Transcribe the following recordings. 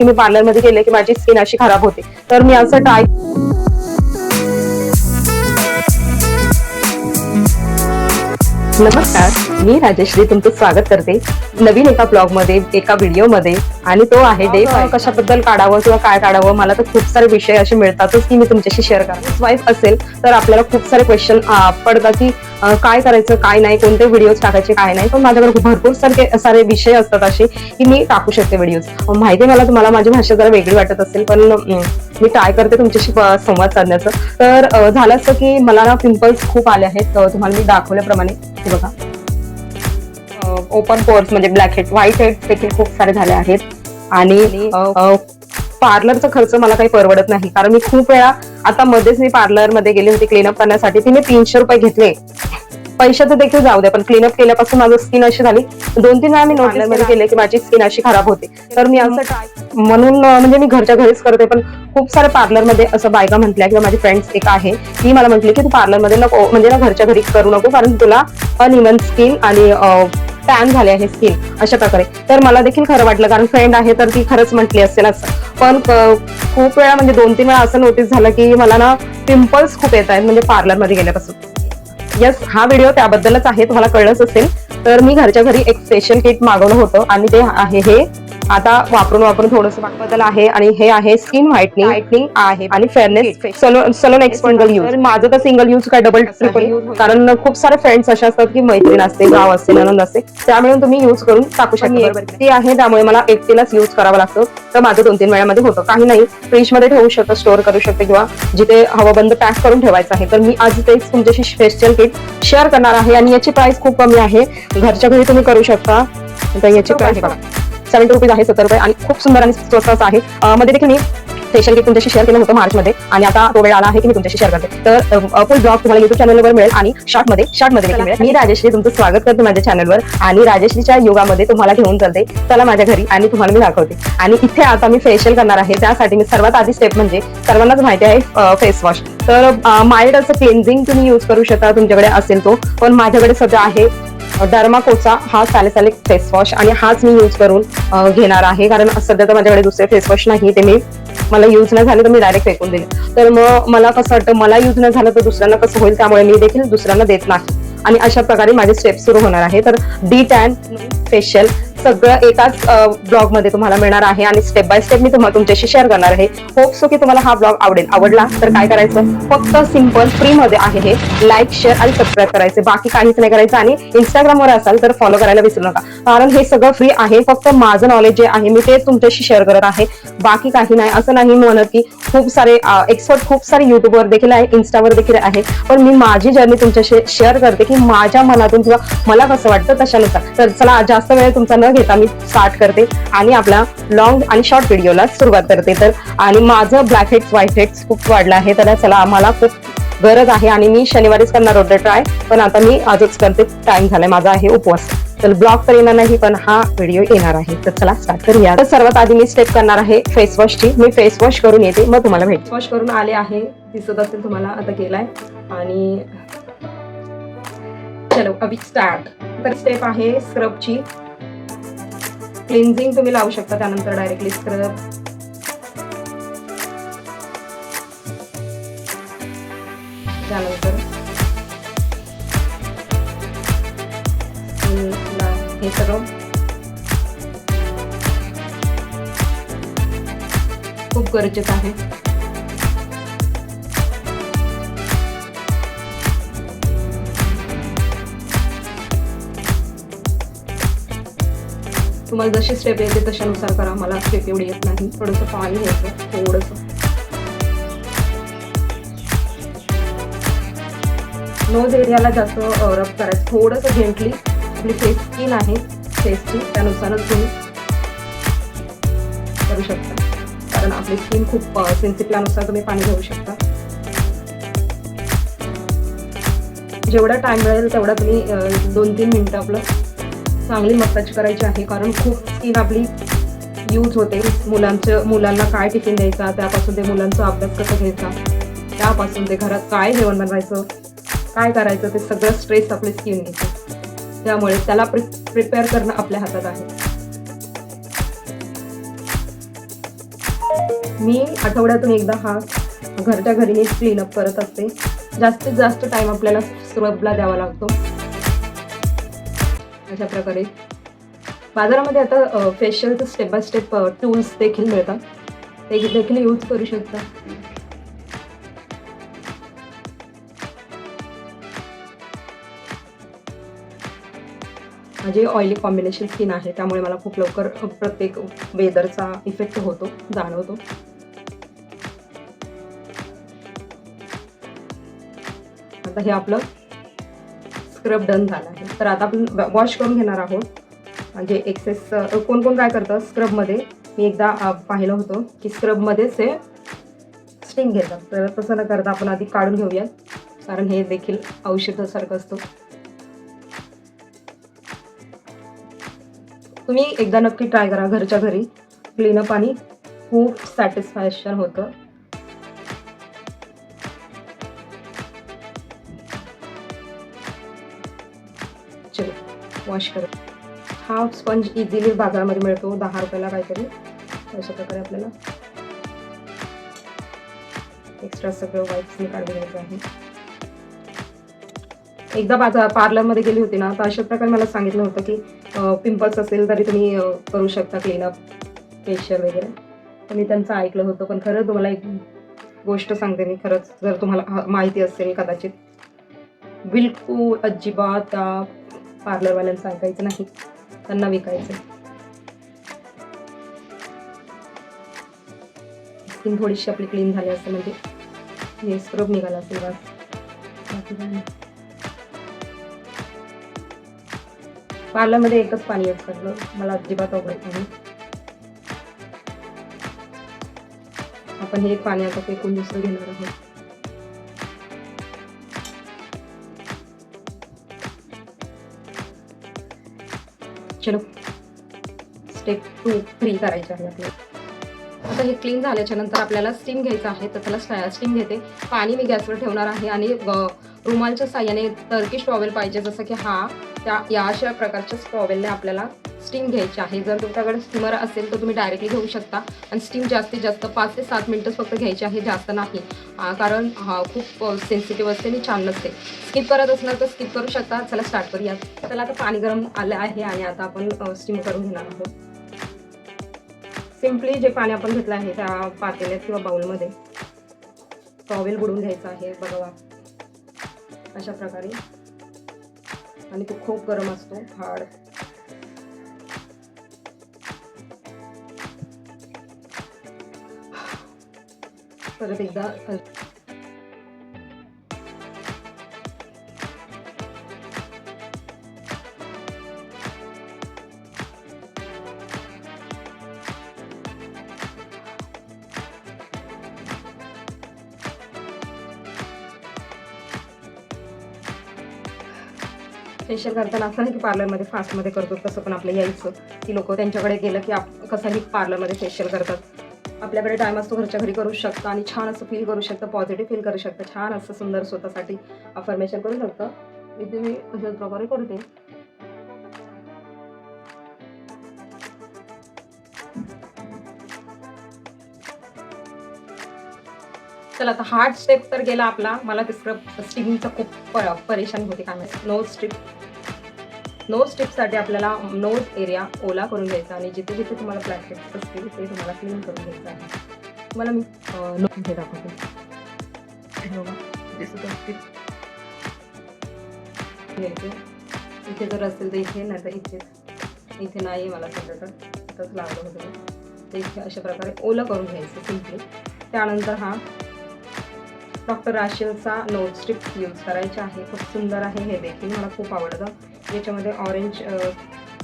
की मी पार्लरमध्ये गेले की माझी स्किन अशी खराब होते, तर मी असं ट्राय नमस्कार, मी राजेश्री तुमचं स्वागत करते नवीन एका ब्लॉग मध्ये, एका व्हिडिओ मध्ये. आणि तो आहे डे 5. कशाबद्दल काढावं किंवा काय काढावं, मला तर खूप सारे विषय असे मिळतातच की मी तुमच्याशी शेअर करा. वाईफ असेल तर आपल्याला खूप सारे क्वेश्चन पडतात की काय करायचं, काय नाही, कोणते व्हिडिओज टाकायचे, काय नाही. पण माझ्याकडे भरपूर सारे विषय असतात असे की मी टाकू शकते व्हिडिओज. माहिती आहे मला तुम्हाला माझी भाषा जरा वेगळी वाटत असेल, पण मी ट्राय करते तुमच्याशी संवाद साधण्याचं. तर झालं असं की मला ना पिंपल्स खूप आले आहेत. तुम्हाला मी दाखवल्याप्रमाणे हे बघा, ओपन पोर्स म्हणजे ब्लॅक हेड, व्हाईट हेड देखील खूप सारे झाले आहेत. आणि पार्लरचा खर्च मला काही परवडत नाही, कारण मी खूप वेळा आता मध्येच मी पार्लरमध्ये गेली होती क्लीनअप करण्यासाठी. तिने 300 रुपये घेतले. पैशाचं देखील जाऊ द्या, पण क्लीनअप केल्यापासून माझी स्किन अशी झाली. 2-3 वेळा मी पार्लरमध्ये गेले की माझी स्किन अशी खराब होते. तर मी असं ट्राय म्हणून म्हणजे मी घरच्या घरीच करते. पण खूप सारे पार्लरमध्ये असं बायका म्हटल्या किंवा माझी फ्रेंड्स एक आहे ती मला म्हटली की तू पार्लरमध्ये नको, म्हणजे ना घरच्या घरी करू नको, कारण तुला अनइव्हन स्किन आणि टॅन झाले आहे स्किन अशा प्रकारे. तर मला देखील खरं वाटलं, कारण फ्रेंड आहे तर ती खरंच म्हटली असेल असं. पण खूप वेळा म्हणजे 2-3 वेळा असं नोटीस झालं की मला ना पिंपल्स खूप येत आहेत म्हणजे पार्लरमध्ये गेल्यापासून. यस, हा व्हिडिओ त्याबद्दलच आहे, तुम्हाला कळलंच असेल. तर मी घरच्या घरी एक फेशियल किट मागवलं होतं आणि ते आहे हे आता वापरून थोडंसं बदल आहे. आणि हे आहे स्किन व्हाईटनिंग आहे आणि fairness salon x single use. माझं तर सिंगल यूज काय डबल ट्रिपल यूज, कारण खूप सारे फ्रेंड्स असे असतात की मैत्रीण असते, गाव असते, ननंद असते, त्यामुळे तुम्ही यूज करून टाकू शकता. ती आहे त्यामुळे मला एकटीलाच यूज करावं लागतं. तर माझं 2-3 वेळामध्ये होतं. काही नाही, फ्रीज मध्ये ठेवू शकतो, स्टोअर करू शकते किंवा जिथे हवाबंद पॅक करून ठेवायचं आहे. तर मी आज तेच तुमच्याशी फेशियल किट शेअर करणार आहे आणि याची प्राइस खूप कमी आहे, घरच्या घरी तुम्ही करू शकता. तर याची प्राइस बघा, 70 रुपीज आहे, 70 रुपये, आणि खूप सुंदर आणि स्वस्त आहे. मध्ये देखील मी फेशियल किट तुमच्याशी शेअर केलं होतं मार्चमध्ये, आणि आता तो वेळ आला आहे की मी तुमच्याशी शेअर करते. तर फुल ब्लॉग तुम्हाला युट्यूब चॅनलवर मिळेल आणि शॉर्टमध्ये देखील मिळेल. मी राजेश्री तुमचं स्वागत करते माझ्या चॅनलवर, आणि राजेश्रीच्या युगामध्ये तुम्हाला घेऊन चालते. चला माझ्या घरी आणि तुम्हाला मी दाखवते. आणि इथे आता मी फेशियल करणार आहे, त्यासाठी मी सर्वात आधी स्टेप म्हणजे सर्वांनाच माहिती आहे फेस वॉश. तर माइल्ड असं क्लिन्झिंग तुम्ही यूज करू शकता तुमच्याकडे असेल तो, पण माझ्याकडे सध्या आहे डर्माकोचा हा सॅलिसालिक फेस वॉश, आणि हाच मी यूज करून घेणार आहे. कारण सध्या तर माझ्याकडे दुसरे फेस वॉश नाही, ते मला यूज नाही झाले तर मी डायरेक्ट फेकून दिले. तर मग मला कसं वाटतं, मला यूज नाही झालं तर दुसऱ्यांना कसं होईल, त्यामुळे मी देखील दुसऱ्यांना देत नाही. आणि अशा प्रकारे माझे स्टेप सुरू होणार आहे. तर डी टॅन फेशियल सगळं एकाच ब्लॉग मध्ये तुम्हाला मिळणार आहे, आणि स्टेप बाय स्टेप मी तुमच्याशी शेअर करणार आहे. होप सो की तुम्हाला हा ब्लॉग आवडेल. आवडला तर काय करायचं, फक्त सिंपल फ्री मध्ये आहे हे, लाईक, शेअर आणि सबस्क्राईब करायचे, बाकी काहीच नाही करायचं. आणि इंस्टाग्रामवर असाल तर फॉलो करायला विसरू नका, कारण हे सगळं फ्री आहे. फक्त माझं नॉलेज जे आहे मी ते तुमच्याशी शेअर करत आहे, बाकी काही नाही. असं नाही म्हणत की खूप सारे एक्सपर्ट खूप सारे युट्यूबवर देखील आहे, इन्स्टावर देखील आहे, पण मी माझी जर्नी तुमच्याशी शेअर करते की माझ्या मनातून किंवा मला कसं वाटतं तशानुसार. तर चला जास्त वेळ तुमचा न घेता मी स्टार्ट करते आणि आपल्या लॉंग आणि शॉर्ट व्हिडिओला सुरुवात करते. तर आणि माझं ब्लॅक हेड्स व्हाईट हेड्स खूप वाढलं आहे, तर चला आम्हाला खूप गरज आहे. आणि मी शनिवारीच करणार होते ट्राय, पण आता मी आजच करते, टाइम झालाय, माझा आहे उपवास. तर ब्लॉग तर येणार नाही, पण हा व्हिडिओ येणार आहे. तर चला स्टार्ट करूया. तर सर्वात आधी मी स्टेप करणार आहे फेस वॉशची. मी फेस वॉश करून येते, मग तुम्हाला भेट. वॉश करून आले आहे, दिसत असेल तुम्हाला, आता केलाय. आणि चलो अभी स्टार्ट. तर स्टेप आहे स्क्रबची. क्लिन्झिंग तुम्ही लावू शकता, त्यानंतर डायरेक्टली स्क्रब. त्यानंतर हे सगळं खूप गरजेचं आहे. तुम्हाला जशी स्टेप येते तशानुसार करा. मला स्टेप एवढी येत नाही, थोडंसं पाणी होतं, थोडंसं नोज एरियाला जास्त रब करायचं, थोडंसं जेंटली. आपली फेस स्किन आहे फेसची, त्यानुसारच तुम्ही करू शकता, कारण आपली स्किन खूप सेन्सिटिव्ह, त्यानुसार तुम्ही पाणी घेऊ शकता. जेवढा टाइम मिळेल तेवढा तुम्ही 2-3 मिनिटं आपलं चांगली मसाज करायची आहे, कारण खूप स्किन आपली यूज होते. मुलांना काय टिफिन द्यायचा, त्यापासून ते मुलांचा अभ्यास कसा घ्यायचा, त्यापासून ते घरात काय जेवण बनवायचं, काय करायचं, ते सगळं स्ट्रेस आपली स्किन घेते. त्यामुळे त्याला प्रिपेअर करणं आपल्या हातात आहे. मी आठवड्यातून एकदा हा घरच्या घरी क्लीनअप करत असते. जास्तीत जास्त टाइम आपल्याला स्क्रबला द्यावा लागतो. अशा प्रकारे बाजारामध्ये आता फेशियलचं स्टेप बाय स्टेप टूल्स देखील मिळतात, ते देखील यूज करू शकता. माझी ऑइली कॉम्बिनेशन स्किन आहे, त्यामुळे मला खूप लवकर प्रत्येक वेदरचा इफेक्ट होतो, जाणवतो. आता हे आपलं स्क्रब डन झालं आहे. तर आता आपण वॉश करून घेणार आहोत. म्हणजे एक्सेस कोण कोण काय करतं स्क्रबमध्ये, मी एकदा पाहिलं होतं की स्क्रबमध्येच हे स्टिंग घेतात. तर तसं न करता आपण आधी काढून घेऊयात, कारण हे देखील औषधासारखं असतं. तुम्ही एकदा नक्की ट्राय करा घरच्या घरी क्लीनअप, आणि खूप सॅटिस्फॅक्शन होतं. चलो वॉश करू. हा स्पंज इझिली बाजारामध्ये मिळतो 10 रुपयाला काहीतरी. अशा प्रकारे आपल्याला एक्स्ट्रा सगळं वाईप्सने काढून घ्यायचं आहे. एकदा पार्लरमध्ये गेली होती ना, तर अशा प्रकारे मला सांगितलं होतं की पिंपल्स असेल तरी तुम्ही करू शकता क्लीनअप, फेशियल वगैरे. तर मी त्यांचं ऐकलं होतं. पण खरं तुम्हाला एक गोष्ट सांगते मी, खरंच जर तुम्हाला माहिती असेल कदाचित, बिलकुल अजिबात त्या पार्लरवाल्यांचं ऐकायचं नाही, त्यांना विकायचं. स्किन थोडीशी आपली क्लीन झाली असेल म्हणजे हे स्क्रब निघाला असेल बस, बाकी काय नाही. पार्लरमध्ये एकच पाणी यूज करलं, मला अजिबात आवडत नाही. आपण हे पाणी आता फेकून दुसरं घेणार आहोत. चलो स्टेप 2-3 करायचे आहे आपल्याला. आता हे क्लीन झाल्याच्या नंतर आपल्याला स्टीम घ्यायचं आहे. तर त्याला स्टीम घेते. पाणी मी गॅसवर ठेवणार आहे आणि रुमालच्या साह्याने टर्किश टॉवेल पाहिजे, जसं की या अशा प्रकारच्या टॉवेलने आपल्याला स्टीम घ्यायची आहे. जर तुमच्याकडे स्टीमर असेल तर तुम्ही डायरेक्टली घेऊ शकता. आणि स्टीम जास्तीत जास्त 5 ते 7 मिनिटं फक्त घ्यायची आहे, जास्त नाही, कारण खूप सेन्सिटिव्ह असते आणि छान नसते. स्किप करत असणार तर स्किप करू शकता. चला स्टार्ट करूया. चला आता पाणी गरम आलं आहे आणि आता आपण स्टीम करून घेणार आहोत. सिम्पली जे पाणी आपण घेतलं आहे त्या पातेल्यात किंवा बाउलमध्ये टॉवेल बुडवून घ्यायचं आहे, बघा अशा प्रकारे. आणि तो खूप गरम असतो, हार्ड. परत एकदा फेशियल करताना असं नाही की पार्लरमध्ये फास्टमध्ये करतो तसं पण आपलं यायचं की लोक त्यांच्याकडे गेलं की कसंही पार्लरमध्ये फेशियल करतात. आपल्याकडे टाइम असतो, घरच्या घरी करू शकता आणि छान असं फील करू शकता, पॉझिटिव्ह फील करू शकता, छान असं सुंदर स्वतःसाठी अफर्मेशन करू शकता. इथे मी अशाच प्रकारे करते. चला आता हार्ड स्टेप तर गेला आपला. मला ते स्टिंगचा खूप परेशानी होते काय माहिती. नोज स्ट्रिपसाठी आपल्याला नोज एरिया ओला करून घ्यायचा आणि जिथे जिथे तुम्हाला ब्लॅक हेड्स असतील ते तुम्हाला क्लीन करून घ्यायचं आहे. तुम्हाला मी नोज हे दाखवते, दिसत असतील इथे जर असेल तर इथे, नाही तर इथे नाही मला सध्या तर इथंच लागलं होतं. तर इथे अशा प्रकारे ओलं करून घ्यायचं सिम्पली. त्यानंतर हा डॉक्टर राशेलचा नोज स्ट्रिप यूज करायचा आहे. खूप सुंदर आहे हे देखील, मला खूप आवडतं. याच्यामध्ये ऑरेंज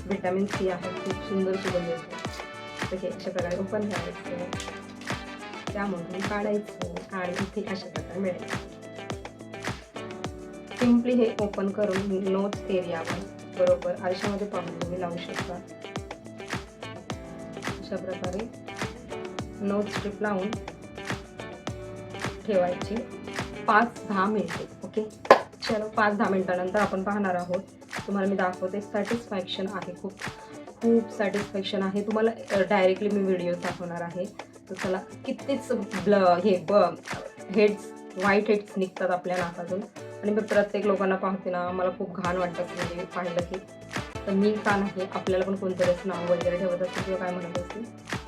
व्हिटॅमिन सी आहे, खूप सुंदर सुगंध येतो. तर हे अशा प्रकारे ओपन करायचं, त्यामधून काढायचं आणि इथे अशा प्रकारे मिळायचं. सिम्पली हे ओपन करून नोज एरियावर बरोबर आरशामध्ये पाहून तुम्ही लावू शकता. अशा प्रकारे नोज स्ट्रिप लावून ठेवायची 5-10 मिनिटे. ओके, चलो 5-10 मिनिटानंतर आपण पाहणार आहोत. तुम्हाला मी दाखवते. सॅटिस्फॅक्शन आहे, खूप खूप सॅटिस्फॅक्शन आहे. तुम्हाला डायरेक्टली मी व्हिडिओ दाखवणार आहे. तर चला, कितीच हेड्स, व्हाईट हेड्स निघतात आपल्या नाकातून. आणि मी प्रत्येक लोकांना पाहते ना, मला खूप घाण वाटतं म्हणजे पाहिलं की. तर मी का नाही, आपल्याला पण कोणतरीच नाव वगैरे ठेवत असते किंवा काय म्हणत असते,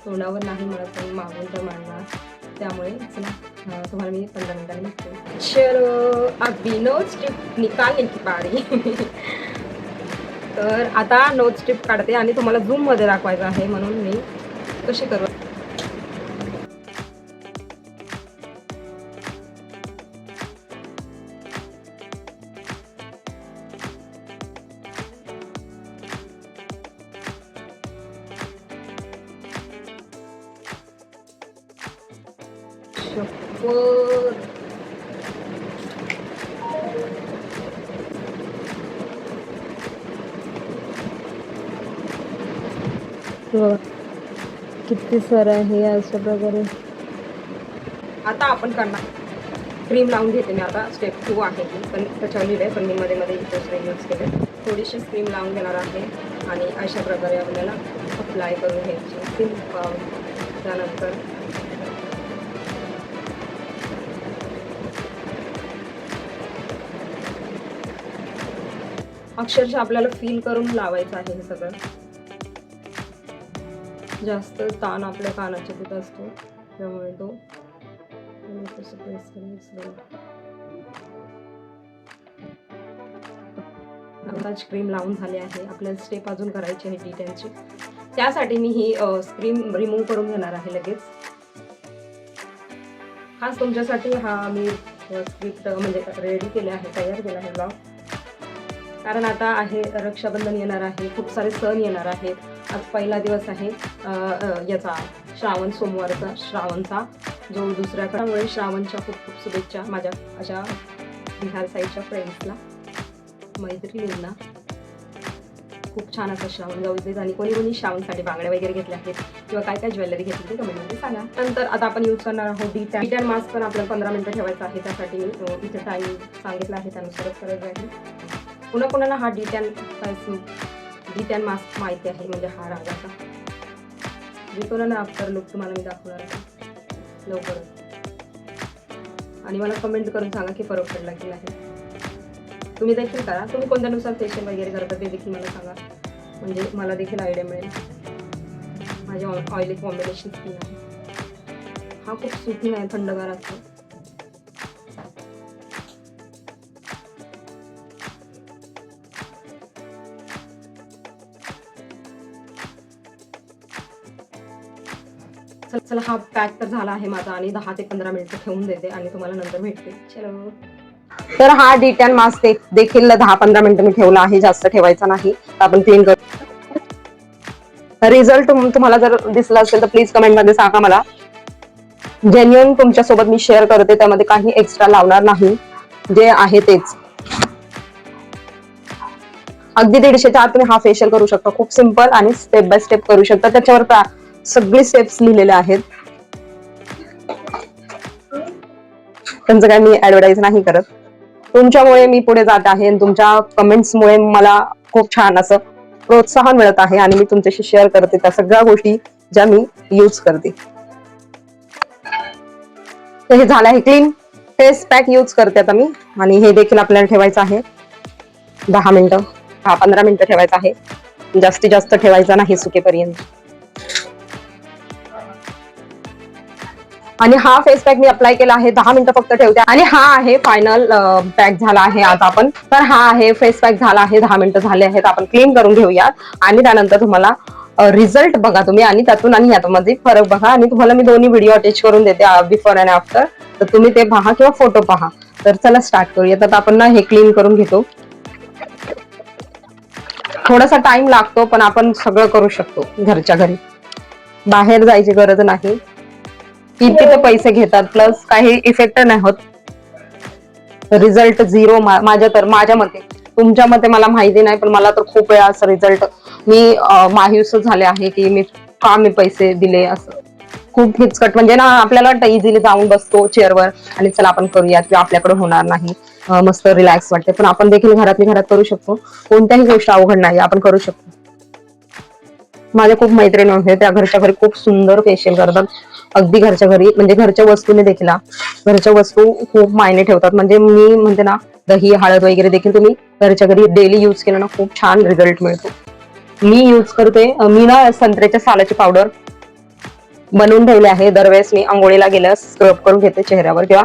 तोंडावर नाही म्हणत, मी मागून तर मांडणार. त्यामुळे चला, तुम्हाला मी 15 मिनिटांनी भेटते. चलो, अभी नोट स्ट्रिप निकालने की बारी. तर आता नोट स्ट्रिप काढते आणि तुम्हाला झूम मध्ये दाखवायचं आहे, म्हणून मी कशी करू. किती सारं आहे अशा प्रकारे. आता आपण करणार क्रीम लावून घेते मी. आता स्टेप 2 आहे ही, पण त्याच्यावर लिहिलंय, पण मी मध्ये मध्ये दुसरे यूज केले. थोडीशी क्रीम लावून घेणार आहे आणि अशा प्रकारे आपल्याला अप्लाय करून घ्यायची सिंपल. त्यानंतर अक्षरशः आपल्याला फील करून लावायचं आहे हे सगळं. जास्त ताण आपल्या कानाच्या तिथं असतो, त्यामुळे तो प्रेस करायचं. आता क्रीम लावून झाली आहे. आपल्याला स्टेप अजून करायची आहे डिटेलची. त्यासाठी मी ही क्रीम रिमूव्ह करून घेणार आहे लगेच. खास तुमच्यासाठी हा मी स्क्रिप्ट म्हणजे रेडी केले आहे, तयार केला आहे ब्लॉग. कारण आता आहे रक्षाबंधन येणार आहे, खूप सारे सण येणार आहेत. आज पहिला दिवस आहे याचा श्रावण सोमवारचा, श्रावणचा जो दुसऱ्या. त्यामुळे श्रावणच्या खूप खूप शुभेच्छा माझ्या अशा बिहार साईडच्या फ्रेंड्सला, मैत्रिणींना. खूप छान असं श्रावण जाऊ देत. आणि कोणी कोणी श्रावणसाठी बांगड्या वगैरे घेतल्या आहेत किंवा काय काय ज्वेलरी घेतली ते कमेंटमध्ये सांगा. नंतर आता आपण यूज करणार आहोत डी10 मास्क. पण आपल्याला 15 मिनिटं ठेवायचं आहे, त्यासाठी मी इथे टाईम सांगितलं आहे, त्यानुसारच करायचं आहे. पुन्हा कोणाला हा डी10 मास्क माहिती आहे, म्हणजे हा रागाचा कोणाला आफ्टर लुक तुम्हाला मी दाखवणार आहे लवकरच. आणि मला कमेंट करून सांगा की फरक पडला की नाही. तुम्ही देखील करा, तुम्ही कोणत्यानुसार फेशियल वगैरे करता ते देखील मला सांगा, म्हणजे मला देखील आयडिया मिळेल. माझी ऑइली कॉम्बिनेशन स्किन आहे. हा खूप सुथिंग आहे, थंडगार असतो. चला, हा पॅक तर झाला आहे माझा आणि 10 ते 15 मिनिटं ठेवून देते आणि तुम्हाला नंतर भेटते. चलो. तर हा डी10 मास्क देखील 10-15 मिनिटं मी ठेवला आहे, जास्त ठेवायचा नाही. आपण क्लीन करू. रिझल्ट तुम्हाला जर दिसला असेल तर प्लीज कमेंट मध्ये सांगा मला. जेन्युइन तुमच्यासोबत मी शेअर करते, त्यामध्ये काही एक्स्ट्रा लावणार नाही, जे आहे तेच. अगदी 150च्या आत तुम्ही हा फेशियल करू शकता. खूप सिंपल आणि स्टेप बाय स्टेप करू शकता. त्याच्यावर सगळे स्टेप्स लिहिलेले आहेत. त्यांचं काय मी ऍडव्हर्टाईज नाही करत. तुमच्यामुळे मी पुढे जात आहे आणि तुमच्या कमेंट्समुळे मला खूप छान असं प्रोत्साहन मिळत आहे आणि मी तुमच्याशी शेअर करते त्या सगळ्या गोष्टी ज्या मी यूज करते. तर हे झालं आहे क्लीन फेस पॅक यूज करते आता मी. आणि हे देखील आपल्याला ठेवायचं आहे 10 मिनिटं, 10-15 मिनिटं ठेवायचं आहे. जास्तीत जास्त ठेवायचं नाही सुकेपर्यंत. आणि हा फेस पॅक मी अप्लाय केला आहे, 10 मिनिटं फक्त ठेवते. आणि हा आहे फायनल पॅक झाला आहे आता आपण. तर हा आहे फेस पॅक झाला आहे, 10 मिनिटं झाले आहेत. आपण क्लीन करून घेऊयात आणि त्यानंतर तुम्हाला रिझल्ट बघा तुम्ही, आणि त्यातून आणि यामध्ये फरक बघा. आणि तुम्हाला मी दोन्ही व्हिडिओ अटॅच करून देते, बिफोर आणि आफ्टर, तर तुम्ही ते पहा किंवा फोटो पहा. तर चला स्टार्ट करूया. तर आपण ना हे क्लीन करून घेतो. थोडासा टाइम लागतो, पण आपण सगळं करू शकतो घरच्या घरी. बाहेर जायची गरज नाही. किती ते पैसे घेतात, प्लस काही इफेक्ट नाही होत. रिझल्ट झिरो माझ्या मते. तुमच्या मते मला माहिती नाही, पण मला तर खूप वेळा असं रिझल्ट मी मायूस झाले आहे की मी पैसे दिले. असं खूप हिचकट, म्हणजे ना आपल्याला वाटतं इझिली जाऊन बसतो चेअरवर आणि चला आपण करूयात किंवा आपल्याकडे होणार नाही, मस्त रिलॅक्स वाटते. पण आपण देखील घरातल्या घरात करू शकतो. कोणत्याही गोष्ट अवघड नाही, आपण करू शकतो. माझ्या खूप मैत्रिणी आहेत, त्या घरच्या घरी खूप सुंदर फेशियल करतात. अगदी घरच्या घरी, म्हणजे घरच्या वस्तूने देखील घरच्या वस्तू खूप मायने ठेवतात. म्हणजे मी म्हणते ना, दही हळद वगैरे देखील तुम्ही घरच्या घरी डेली यूज केलं ना, खूप छान रिझल्ट मिळतो. मी यूज करते, मी ना संत्र्याच्या सालाची पावडर बनवून ठेवली आहे. दरवेळेस मी आंघोळीला गेल्यास स्क्रब करून घेते चेहऱ्यावर किंवा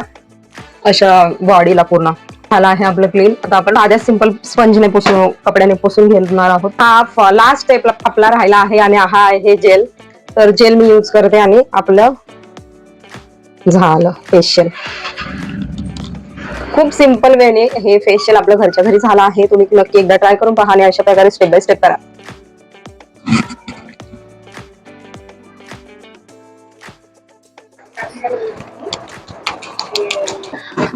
अशा बॉडीला पूर्ण. झाला आहे आपलं क्लीन. आता आपण साध्या सिंपल स्पंजने पुसून, कपड्याने पुसून घेणार आहोत. हा लास्ट स्टेप आपला राहिला आहे आणि हा आहे हे जेल. तर जेल मी यूज करते आणि आपलं झालं फेशियल. खूप सिंपल वेने हे फेशियल आपलं घरच्या घरी झालं आहे. तुम्ही नक्की एकदा ट्राय करून पहा आणि अशा प्रकारे स्टेप बाय स्टेप करा.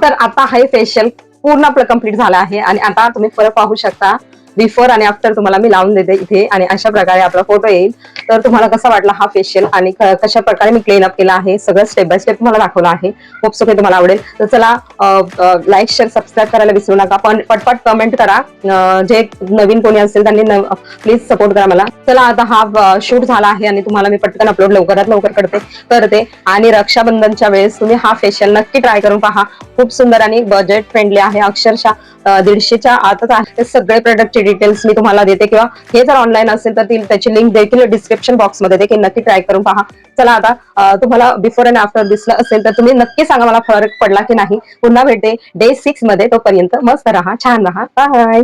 तर आता हे फेशियल पूर्ण आपलं कम्प्लीट झालं आहे आणि आता तुम्ही फरक पाहू शकता. बिफोर आणि आफ्टर तुम्हाला मी लावून देते इथे आणि अशा प्रकारे आपला फोटो येईल. तर तुम्हाला कसा वाटला हा फेशियल आणि कशा प्रकारे मी क्लीन अप केला आहे, सगळं स्टेप बाय स्टेप तुम्हाला दाखवलं आहे. खूप सुखी तुम्हाला आवडेल. तर चला, लाईक शेअर सबस्क्राईब करायला विसरू नका. पण पटपट कमेंट करा. जे नवीन कोणी असेल त्यांनी प्लीज सपोर्ट करा मला. चला, आता हा शूट झाला आहे आणि तुम्हाला मी पटकन अपलोड लवकरात लवकर करते. आणि रक्षाबंधनच्या वेळेस तुम्ही हा फेशियल नक्की ट्राय करून पहा. खूप सुंदर आणि बजेट फ्रेंडली आहे. अक्षरशः 150च्या आतच आहे. सगळे प्रोडक्टचे डिटेल्स मी तुम्हाला देते, किंवा हे जर ऑनलाईन असेल तर त्याची लिंक देखील डिस्क्रिप्शन बॉक्स मध्ये देखील नक्की ट्राय करून पहा. चला, आता तुम्हाला बिफोर अँड आफ्टर दिसलं असेल तर तुम्ही नक्की सांगा मला फरक पडला की नाही. पुन्हा भेटते डे 6 मध्ये. तोपर्यंत मस्त राहा, छान राहा. बाय.